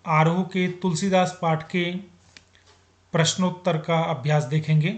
आरोह के तुलसीदास पाठ के प्रश्नोत्तर का अभ्यास देखेंगे।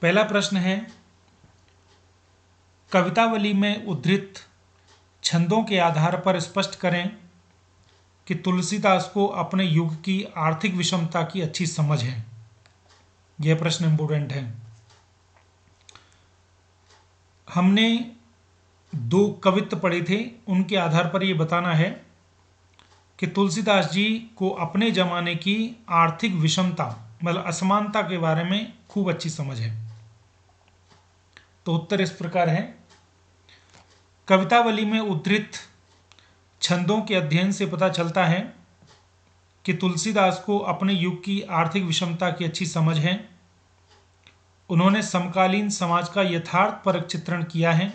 पहला प्रश्न है, कवितावली में उद्धृत छंदों के आधार पर स्पष्ट करें कि तुलसीदास को अपने युग की आर्थिक विषमता की अच्छी समझ है। यह प्रश्न इंपोर्टेंट है। हमने 2 कवित्त पढ़े थे, उनके आधार पर यह बताना है कि तुलसीदास जी को अपने जमाने की आर्थिक विषमता मतलब असमानता के बारे में खूब अच्छी समझ है। तो उत्तर इस प्रकार है, कवितावली में उद्धृत छंदों के अध्ययन से पता चलता है कि तुलसीदास को अपने युग की आर्थिक विषमता की अच्छी समझ है। उन्होंने समकालीन समाज का यथार्थपरक चित्रण किया है।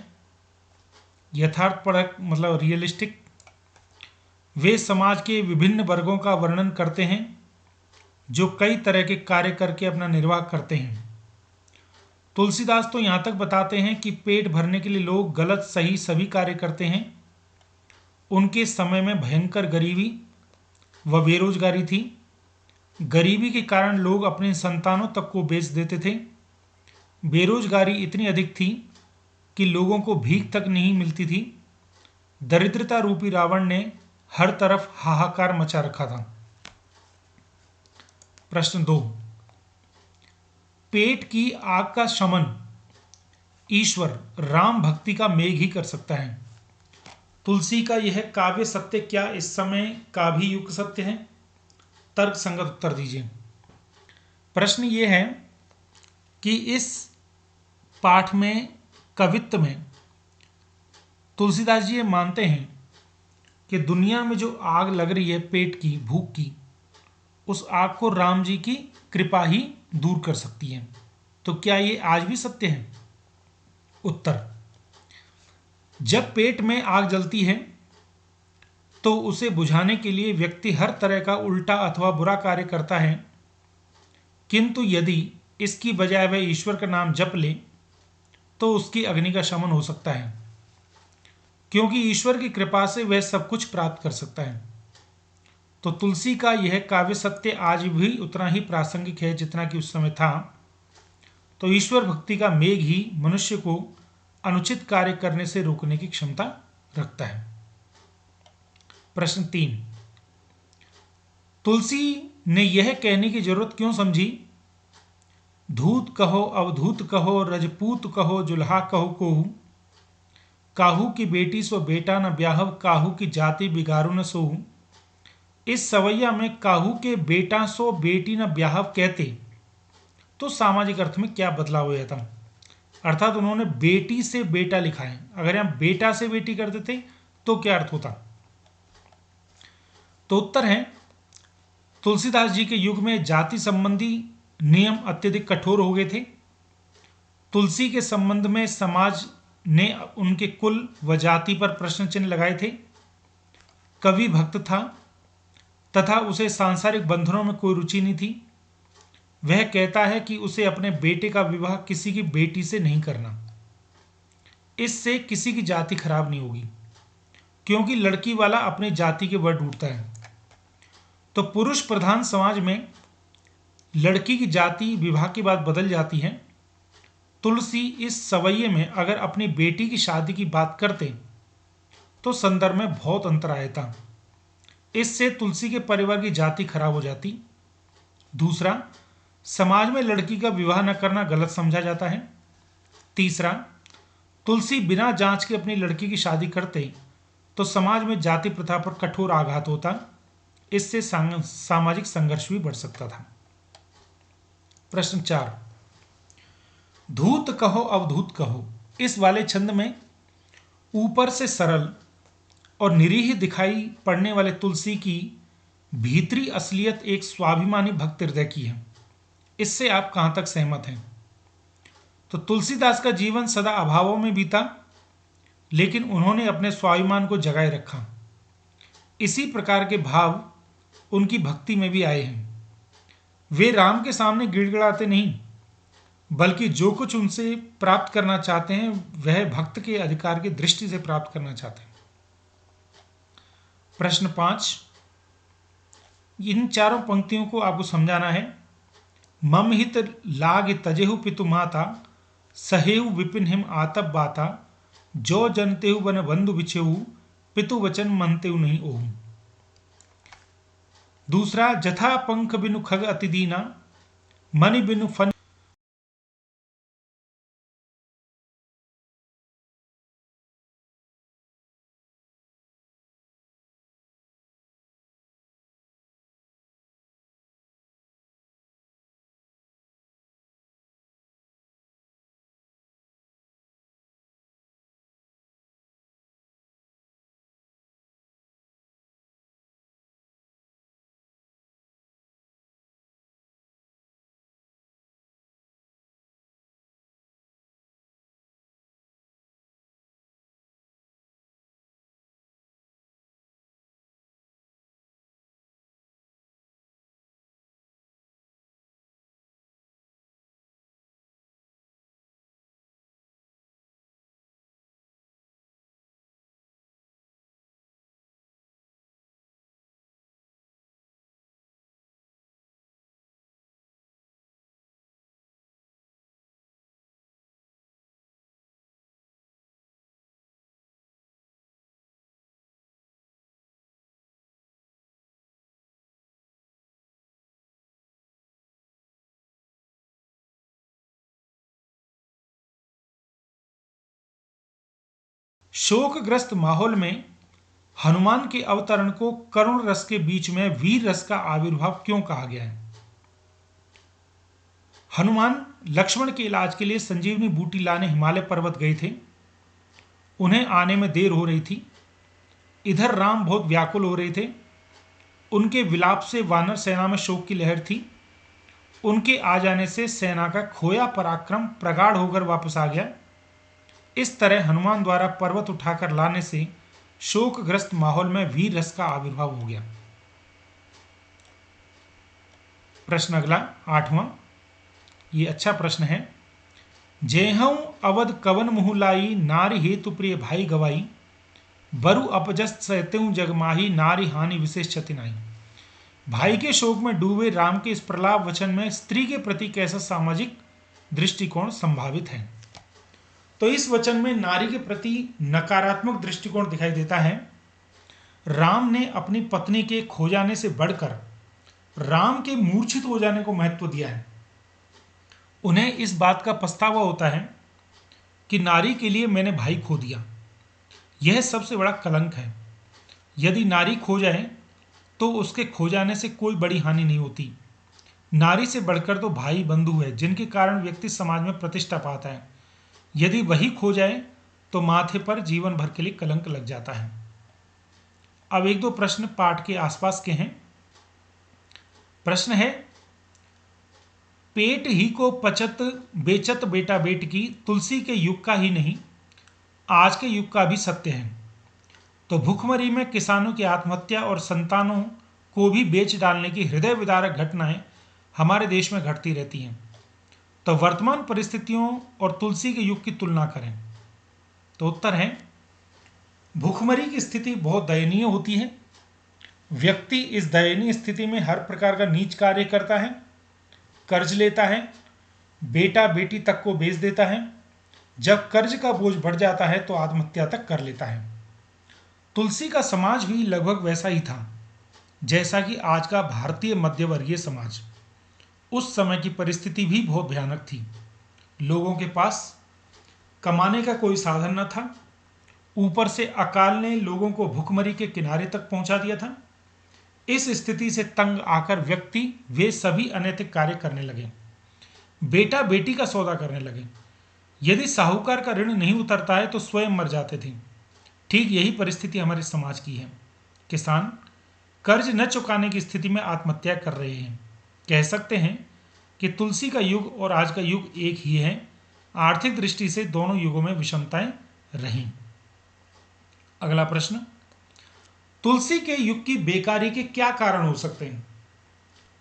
यथार्थपरक मतलब रियलिस्टिक। वे समाज के विभिन्न वर्गों का वर्णन करते हैं जो कई तरह के कार्य करके अपना निर्वाह करते हैं। तुलसीदास तो यहाँ तक बताते हैं कि पेट भरने के लिए लोग गलत सही सभी कार्य करते हैं। उनके समय में भयंकर गरीबी व बेरोजगारी थी। गरीबी के कारण लोग अपने संतानों तक को बेच देते थे। बेरोजगारी इतनी अधिक थी कि लोगों को भीख तक नहीं मिलती थी। दरिद्रता रूपी रावण ने हर तरफ हाहाकार मचा रखा था। प्रश्न 2, पेट की आग का शमन ईश्वर राम भक्ति का मेघ ही कर सकता है। तुलसी का यह काव्य सत्य क्या इस समय का भी युग सत्य है? तर्क संगत उत्तर दीजिए। प्रश्न यह है कि इस पाठ में कवित्त में तुलसीदास जी ये मानते हैं कि दुनिया में जो आग लग रही है पेट की भूख की, उस आग को राम जी की कृपा ही दूर कर सकती है। तो क्या ये आज भी सत्य है? उत्तर, जब पेट में आग जलती है तो उसे बुझाने के लिए व्यक्ति हर तरह का उल्टा अथवा बुरा कार्य करता है, किंतु यदि इसकी बजाय वह ईश्वर का नाम जप ले तो उसकी अग्नि का शमन हो सकता है, क्योंकि ईश्वर की कृपा से वह सब कुछ प्राप्त कर सकता है। तो तुलसी का यह काव्य सत्य आज भी उतना ही प्रासंगिक है जितना कि उस समय था। तो ईश्वर भक्ति का मेघ ही मनुष्य को अनुचित कार्य करने से रोकने की क्षमता रखता है। प्रश्न 3, तुलसी ने यह कहने की जरूरत क्यों समझी, धूत कहो अवधूत कहो रजपूत कहो जुल्हा कहो कोहू, काहू की बेटी सो बेटा न ब्याहव काहू की जाति बिगारू न सोहू। इस सवैया में काहू के बेटा सो बेटी न ब्याहव कहते तो सामाजिक अर्थ में क्या बदलाव हुआ था? अर्थात उन्होंने बेटी से बेटा लिखा है, अगर यहां बेटा से बेटी कर देते तो क्या अर्थ होता? तो उत्तर है, तुलसीदास जी के युग में जाति संबंधी नियम अत्यधिक कठोर हो गए थे। तुलसी के संबंध में समाज ने उनके कुल व जाति पर प्रश्न चिन्ह लगाए थे। कवि भक्त था तथा उसे सांसारिक बंधनों में कोई रुचि नहीं थी। वह कहता है कि उसे अपने बेटे का विवाह किसी की बेटी से नहीं करना, इससे किसी की जाति खराब नहीं होगी, क्योंकि लड़की वाला अपनी जाति के वर ढूंढता है। तो पुरुष प्रधान समाज में लड़की की जाति विवाह के बाद बदल जाती है। तुलसी इस सवैये में अगर अपनी बेटी की शादी की बात करते तो संदर्भ में बहुत अंतर आया था। इससे तुलसी के परिवार की जाति खराब हो जाती। दूसरा, समाज में लड़की का विवाह न करना गलत समझा जाता है। तीसरा, तुलसी बिना जांच के अपनी लड़की की शादी करते तो समाज में जाति प्रथा पर कठोर आघात होता। इससे सामाजिक संघर्ष भी बढ़ सकता था। प्रश्न 4, धूत कहो अवधूत कहो इस वाले छंद में ऊपर से सरल और निरीह दिखाई पड़ने वाले तुलसी की भीतरी असलियत एक स्वाभिमानी भक्त हृदय की है। इससे आप कहां तक सहमत हैं? तो तुलसीदास का जीवन सदा अभावों में बीता, लेकिन उन्होंने अपने स्वाभिमान को जगाए रखा। इसी प्रकार के भाव उनकी भक्ति में भी आए हैं। वे राम के सामने गिड़गिड़ाते नहीं, बल्कि जो कुछ उनसे प्राप्त करना चाहते हैं वह भक्त के अधिकार की दृष्टि से प्राप्त करना चाहते हैं। प्रश्न 5, इन चारों पंक्तियों को आपको समझाना है। मम हित लाग तजेहु पितु माता, सहेहु विपिन हिम आतप बाता, जो जनतेहु बन बंधु बिछेहु, पितु वचन मनतेहु नहीं ओहु। दूसरा, जथा पंख बिनु खग अति दीना, मणि बिनु फन। शोकग्रस्त माहौल में हनुमान के अवतरण को करुण रस के बीच में वीर रस का आविर्भाव क्यों कहा गया है? हनुमान लक्ष्मण के इलाज के लिए संजीवनी बूटी लाने हिमालय पर्वत गए थे। उन्हें आने में देर हो रही थी। इधर राम बहुत व्याकुल हो रहे थे। उनके विलाप से वानर सेना में शोक की लहर थी। उनके आ जाने से सेना का खोया पराक्रम प्रगाढ़ होकर वापस आ गया। इस तरह हनुमान द्वारा पर्वत उठाकर लाने से शोकग्रस्त माहौल में वीर रस का आविर्भाव हो गया। प्रश्न अगला 8वां, ये अच्छा प्रश्न है। जेहऊ अवध कवन मुहु लाई, नारी हेतु प्रिय भाई गवाई, बरु अपजस्त सहतेऊ जगमाही, नारी हानि विशेष क्षति नाई। भाई के शोक में डूबे राम के इस प्रलाप वचन में स्त्री के प्रति कैसा सामाजिक दृष्टिकोण संभावित है? तो इस वचन में नारी के प्रति नकारात्मक दृष्टिकोण दिखाई देता है। राम ने अपनी पत्नी के खो जाने से बढ़कर राम के मूर्छित हो जाने को महत्व दिया है। उन्हें इस बात का पछतावा होता है कि नारी के लिए मैंने भाई खो दिया। यह सबसे बड़ा कलंक है। यदि नारी खो जाए तो उसके खो जाने से कोई बड़ी हानि नहीं होती। नारी से बढ़कर तो भाई बंधु है, जिनके कारण व्यक्ति समाज में प्रतिष्ठा पाता है। यदि वही खो जाए तो माथे पर जीवन भर के लिए कलंक लग जाता है। अब एक दो प्रश्न पाठ के आसपास के हैं। प्रश्न है, पेट ही को पचत बेचत बेटा बेट की, तुलसी के युग का ही नहीं आज के युग का भी सत्य है। तो भुखमरी में किसानों की आत्महत्या और संतानों को भी बेच डालने की हृदय विदारक घटनाएं हमारे देश में घटती रहती हैं। तो वर्तमान परिस्थितियों और तुलसी के युग की तुलना करें। तो उत्तर है, भुखमरी की स्थिति बहुत दयनीय होती है। व्यक्ति इस दयनीय स्थिति में हर प्रकार का नीच कार्य करता है, कर्ज लेता है, बेटा बेटी तक को बेच देता है। जब कर्ज का बोझ बढ़ जाता है तो आत्महत्या तक कर लेता है। तुलसी का समाज भी लगभग वैसा ही था जैसा कि आज का भारतीय मध्यवर्गीय समाज। उस समय की परिस्थिति भी बहुत भयानक थी। लोगों के पास कमाने का कोई साधन न था। ऊपर से अकाल ने लोगों को भुखमरी के किनारे तक पहुंचा दिया था। इस स्थिति से तंग आकर व्यक्ति वे सभी अनैतिक कार्य करने लगे। बेटा बेटी का सौदा करने लगे। यदि साहूकार का ऋण नहीं उतरता है तो स्वयं मर जाते थे। ठीक यही परिस्थिति हमारे समाज की है। किसान कर्ज न चुकाने की स्थिति में आत्महत्या कर रहे हैं। कह सकते हैं कि तुलसी का युग और आज का युग एक ही है। आर्थिक दृष्टि से दोनों युगों में विषमताएं रहीं। अगला प्रश्न, तुलसी के युग की बेकारी के क्या कारण हो सकते हैं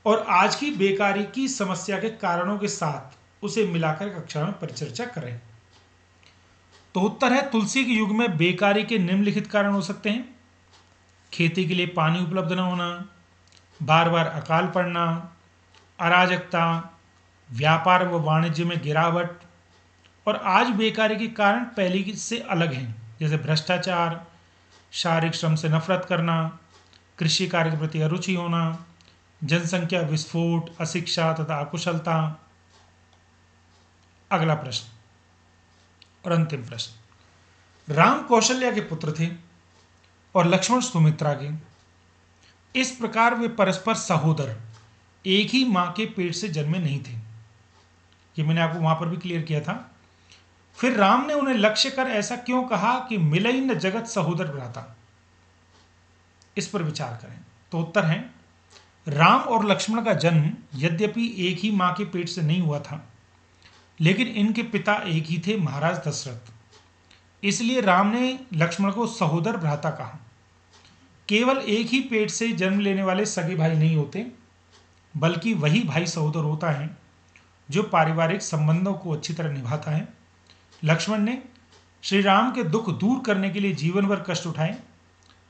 और आज की बेकारी की समस्या के कारणों के साथ उसे मिलाकर कक्षा में परिचर्चा करें। तो उत्तर है, तुलसी के युग में बेकारी के निम्नलिखित कारण हो सकते हैं। खेती के लिए पानी उपलब्ध न होना, बार बार अकाल पड़ना, अराजकता, व्यापार व वाणिज्य में गिरावट और आज बेकारी के कारण पहले की से अलग हैं, जैसे भ्रष्टाचार, शारीरिक श्रम से नफरत करना, कृषि कार्य के प्रति अरुचि होना, जनसंख्या विस्फोट, अशिक्षा तथा अकुशलता। अगला प्रश्न और अंतिम प्रश्न, राम कौशल्या के पुत्र थे और लक्ष्मण सुमित्रा के। इस प्रकार वे परस्पर सहोदर, एक ही मां के पेट से जन्मे नहीं थे। ये मैंने आपको वहां पर भी क्लियर किया था। फिर राम ने उन्हें लक्ष्य कर ऐसा क्यों कहा कि मिलई न जगत सहोदर भ्राता। इस पर विचार करें तो उत्तर है, राम और लक्ष्मण का जन्म यद्यपि एक ही मां के पेट से नहीं हुआ था, लेकिन इनके पिता एक ही थे, महाराज दशरथ। इसलिए राम ने लक्ष्मण को सहोदर भ्राता कहा। केवल एक ही पेट से जन्म लेने वाले सगे भाई नहीं होते, बल्कि वही भाई सहोदर होता है जो पारिवारिक संबंधों को अच्छी तरह निभाता है। लक्ष्मण ने श्री राम के दुख दूर करने के लिए जीवन भर कष्ट उठाए।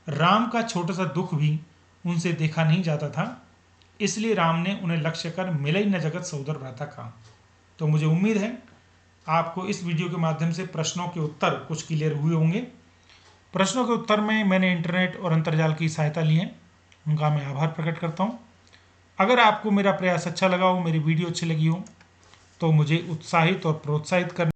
राम का छोटा सा दुख भी उनसे देखा नहीं जाता था, इसलिए राम ने उन्हें लक्ष्य कर मिलई न जगत सहोदर भ्राता कहा। तो मुझे उम्मीद है आपको इस वीडियो के माध्यम से प्रश्नों के उत्तर कुछ क्लियर हुए होंगे। प्रश्नों के उत्तर में मैंने इंटरनेट और अंतर्जाल की सहायता ली है, उनका मैं आभार प्रकट करता हूँ। अगर आपको मेरा प्रयास अच्छा लगा हो, मेरी वीडियो अच्छी लगी हो, तो मुझे उत्साहित और प्रोत्साहित करने